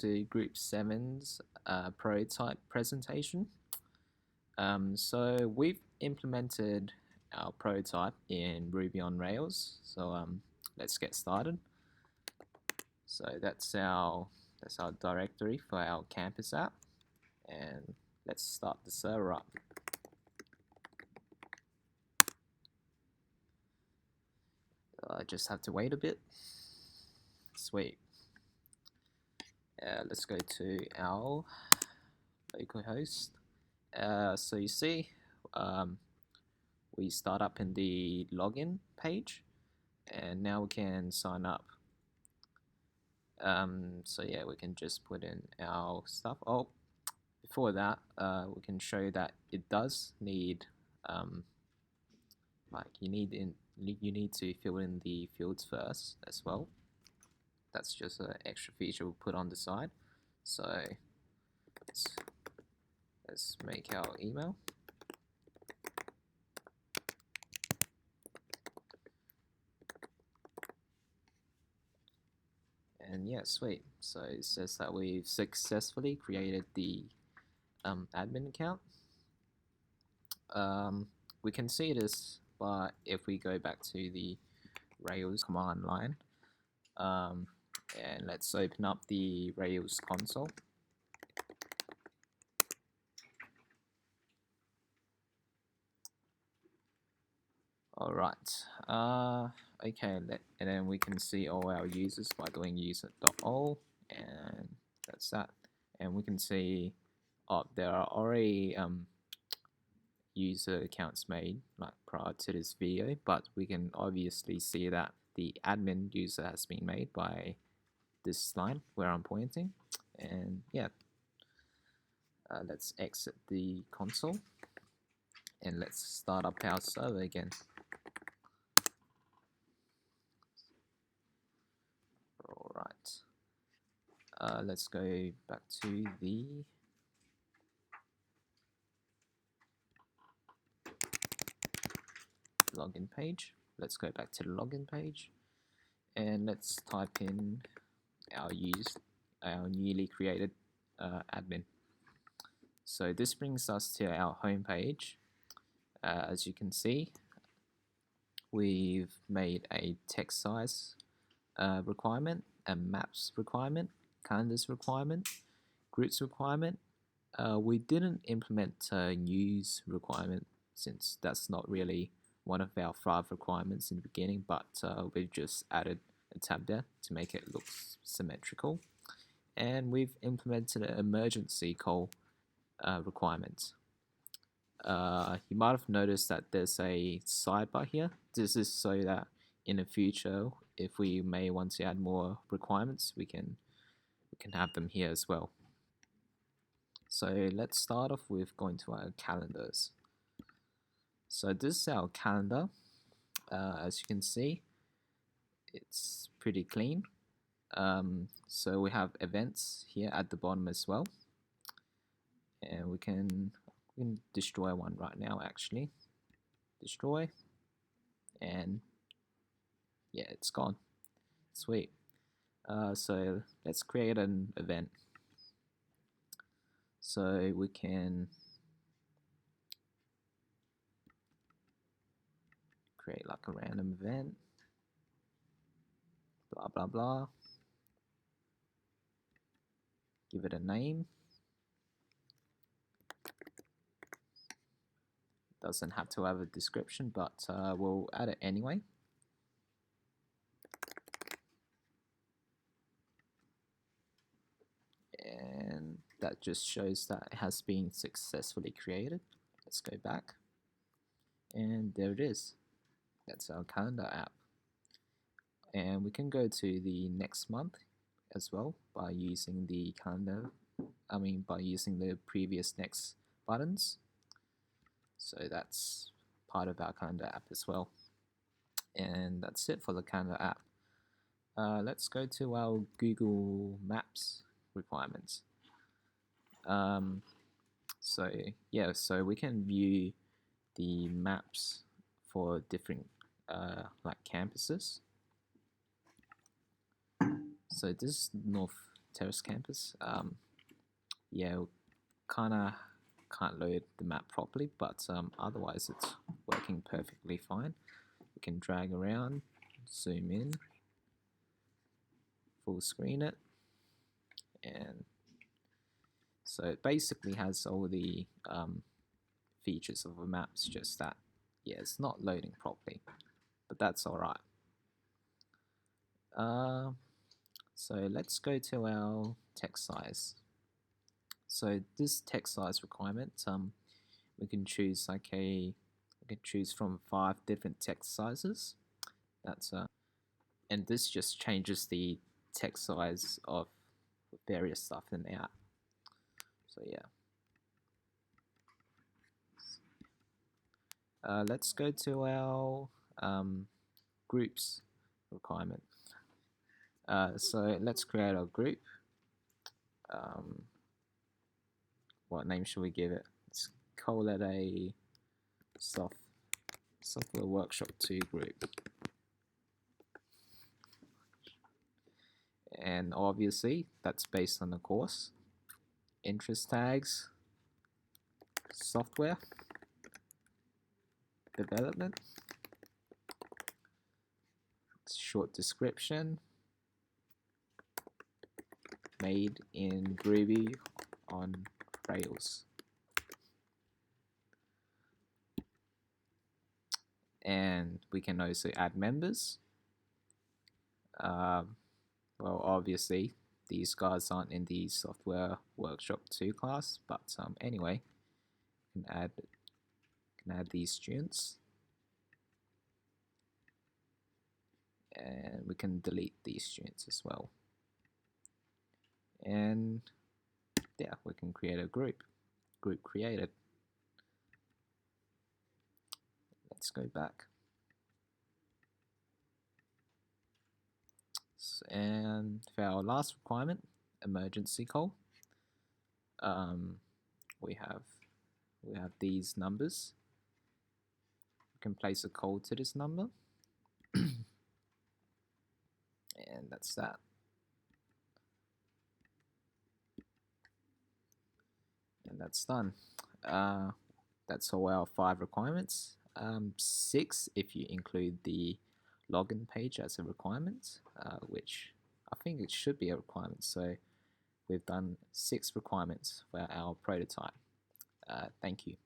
to Group 7's prototype presentation. So we've implemented our prototype in Ruby on Rails. So let's get started. So that's our directory for our campus app, and let's start the server up. I just have to wait a bit. Sweet. Let's go to our localhost. So you see, we start up in the login page, and now we can sign up. So yeah, we can just put in our stuff. Oh, before that, we can show that it does need you need to fill in the fields first as well. That's just an extra feature we'll put on the side. So let's make our email. And yeah, sweet. So it says that we've successfully created the admin account. We can see this, but if we go back to the Rails command line, and let's open up the Rails console. All right. Okay, and then we can see all our users by doing user.all, and that's that. And we can see, there are already user accounts made like prior to this video, but we can obviously see that the admin user has been made by this line where I'm pointing. And yeah, let's exit the console and let's start up our server again. All right, let's go back to the login page. Let's go back to the login page, and let's type in our newly created admin. So this brings us to our home page. As you can see, we've made a text size requirement, a maps requirement, calendars requirement, groups requirement. We didn't implement a news requirement since that's not really one of our 5 requirements in the beginning, but we've just added a tab there to make it look symmetrical. And we've implemented an emergency call requirement. You might have noticed that there's a sidebar here. This is so that in the future, if we may want to add more requirements, we can have them here as well. So let's start off with going to our calendars. So this is our calendar. As you can see, it's pretty clean. So we have events here at the bottom as well, and we can destroy one right now. Actually, destroy, and yeah, it's gone. Sweet. So let's create an event. So we can create like a random event, blah blah blah. Give it a name. Doesn't have to have a description, but we'll add it anyway. And that just shows that it has been successfully created. Let's go back, and there it is. That's our calendar app. And we can go to the next month as well by using the by using the previous next buttons. So that's part of our calendar app as well. And that's it for the calendar app. Let's go to our Google Maps requirements. So yeah, so we can view the maps for different like campuses. So this is North Terrace Campus. Yeah, kind of can't load the map properly, but otherwise it's working perfectly fine. We can drag around, zoom in, full screen it, and so it basically has all the features of a map. It's just that, yeah, it's not loading properly, but that's alright. So let's go to our text size. So this text size requirement, we can choose we can choose from 5 different text sizes. That's and this just changes the text size of various stuff in the app. So yeah. Let's go to our groups requirement. So let's create a group. What name should we give it? Let's call it a Software Workshop 2 group. And obviously that's based on the course. Interest tags, software, development, short description, made in Groovy on Rails. And we can also add members. Well, obviously these guys aren't in the Software Workshop 2 class, but anyway, you can add these students, and we can delete these students as well. And yeah, we can create a group created. Let's go back. And for our last requirement, emergency call, we have these numbers. We can place a call to this number, and that's that. And that's done. That's all our 5 requirements. 6 if you include the login page as a requirement, which I think it should be a requirement. So we've done 6 requirements for our prototype. Thank you.